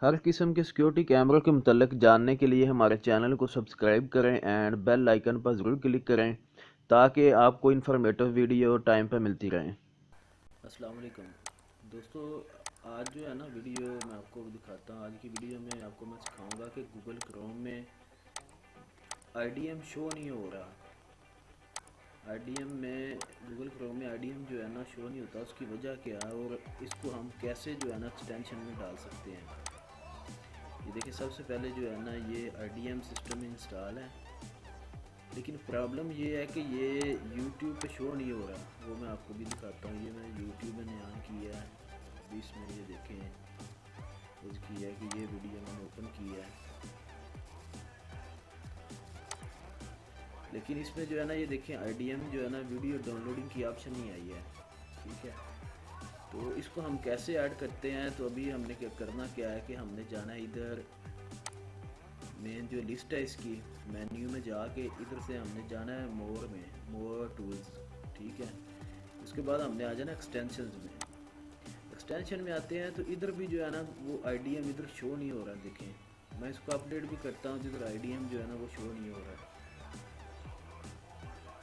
हर किस्म के सिक्योरिटी कैमरों के मुतल्लिक जानने के लिए हमारे चैनल को सब्सक्राइब करें एंड बेल आइकन पर ज़रूर क्लिक करें ताकि आपको इन्फॉर्मेटिव वीडियो टाइम पर मिलती रहें। अस्सलाम वालेकुम दोस्तों, आज जो है ना वीडियो मैं आपको दिखाता हूँ। आज की वीडियो में आपको मैं सिखाऊंगा कि गूगल क्रोम में आईडीएम शो नहीं हो रहा। आईडीएम में गूगल क्रोम में आईडीएम जो है ना शो नहीं होता, उसकी वजह क्या है और इसको हम कैसे जो है ना एक्सटेंशन में डाल सकते हैं। ये देखिए, सबसे पहले जो है ना ये आईडीएम सिस्टम इंस्टॉल है, लेकिन प्रॉब्लम ये है कि ये यूट्यूब पे शो नहीं हो रहा। वो मैं आपको भी दिखाता हूँ। ये मैं यूट्यूब मैंने ऑन किया है, अभी इसमें ये देखें इसकी है कि ये वीडियो मैंने ओपन किया है, लेकिन इसमें जो है ना ये देखें आईडीएम जो है ना वीडियो डाउनलोडिंग की ऑप्शन नहीं आई है। ठीक है, तो इसको हम कैसे ऐड करते हैं। तो अभी हमने क्या करना क्या है कि हमने जाना है इधर मेन जो लिस्ट है इसकी मेन्यू में जाके इधर से हमने जाना है मोर में, मोर टूल्स। ठीक है, उसके बाद हमने आ जाना एक्सटेंशंस में। एक्सटेंशन में आते हैं तो इधर भी जो है ना वो आईडीएम इधर शो नहीं हो रहा। देखें, मैं इसको अपडेट भी करता हूँ, जिधर आईडीएम जो है ना वो शो नहीं हो रहा है।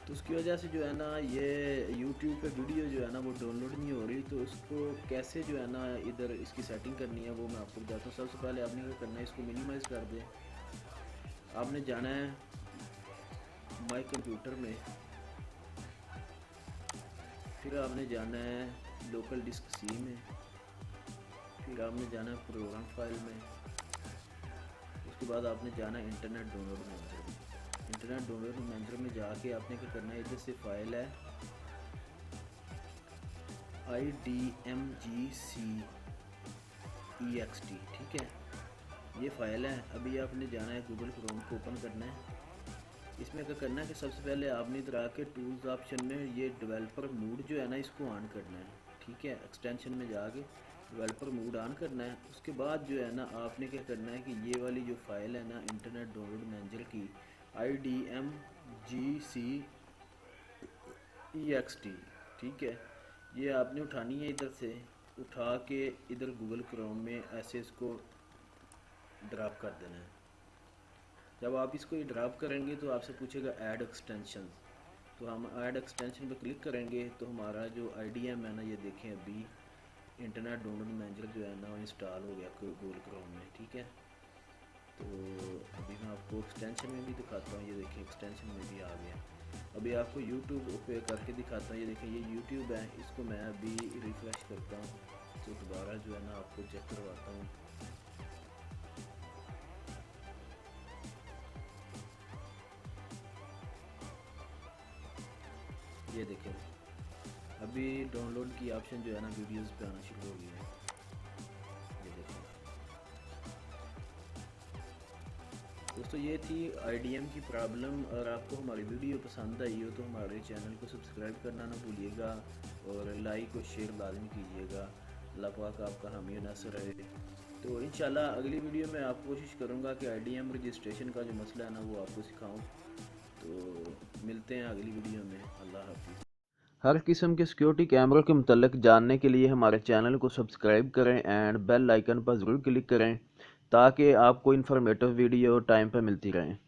तो उसकी वजह से जो है ना ये यूट्यूब पे वीडियो जो है ना वो डाउनलोड नहीं हो रही। तो उसको कैसे जो है ना इधर इसकी सेटिंग करनी है वो मैं आपको बताता हूँ। सबसे पहले आपने क्या करना है, इसको मिनिमाइज़ कर दें। आपने जाना है माई कंप्यूटर में, फिर आपने जाना है लोकल डिस्क सी में, फिर आपने जाना है प्रोग्राम फाइल में, उसके बाद आपने जाना है इंटरनेट डाउनलोड मैनेजर में। इंटरनेट डाउनलोड मैनेजर में जाके आपने क्या करना है, इधर से फाइल है IDMGCEXT। ठीक है, ये फाइल है। अभी आपने जाना है गूगल क्रोम को ओपन करना है। इसमें क्या करना है कि सबसे पहले आपने इधर आके टूल्स ऑप्शन में ये डेवलपर मूड जो है ना इसको ऑन करना है। ठीक है, एक्सटेंशन में जाके डेवलपर मूड ऑन करना है। उसके बाद जो है ना आपने क्या करना है कि ये वाली जो फाइल है ना इंटरनेट डाउनलोड मैनेजर की IDMGCEXT, ठीक है, ये आपने उठानी है। इधर से उठा के इधर गूगल क्रोम में ऐसे इसको ड्रॉप कर देना है। जब आप इसको ड्रॉप करेंगे तो आपसे पूछेगा ऐड एक्सटेंशन। तो हम ऐड एक्सटेंशन पे क्लिक करेंगे तो हमारा जो आईडीएम है ना ये देखें अभी इंटरनेट डाउनलोड मैनेजर जो है ना वो इंस्टॉल हो गया गूगल क्रोम में। ठीक है, तो अभी मैं आपको एक्सटेंशन में भी दिखाता हूँ। ये देखिए एक्सटेंशन में भी आ गया। अभी आपको यूट्यूब पे करके दिखाता हूँ। ये देखिए ये यूट्यूब है, इसको मैं अभी रिफ्रेश करता हूँ तो दोबारा जो है ना आपको चेक करवाता हूँ। ये देखें अभी डाउनलोड की ऑप्शन जो है ना वीडियोस पे आना शुरू हो गई है। ये देखें दोस्तों, ये थी आईडीएम की प्रॉब्लम। और आपको हमारी वीडियो पसंद आई हो तो हमारे चैनल को सब्सक्राइब करना ना भूलिएगा और लाइक और शेयर लाजमी कीजिएगा। अल्लाह पाक आपका हामी नासर रहे। तो इंशाल्लाह अगली वीडियो में आप कोशिश करूँगा कि आईडीएम रजिस्ट्रेशन का जो मसला है ना वो आपको सिखाऊँ। तो मिलते हैं अगली वीडियो में। अल्लाह हाफिज़। हर किस्म के सिक्योरिटी कैमरों के मुतल्लिक जानने के लिए हमारे चैनल को सब्सक्राइब करें एंड बेल आइकन पर ज़रूर क्लिक करें ताकि आपको इन्फॉर्मेटिव वीडियो टाइम पर मिलती रहें।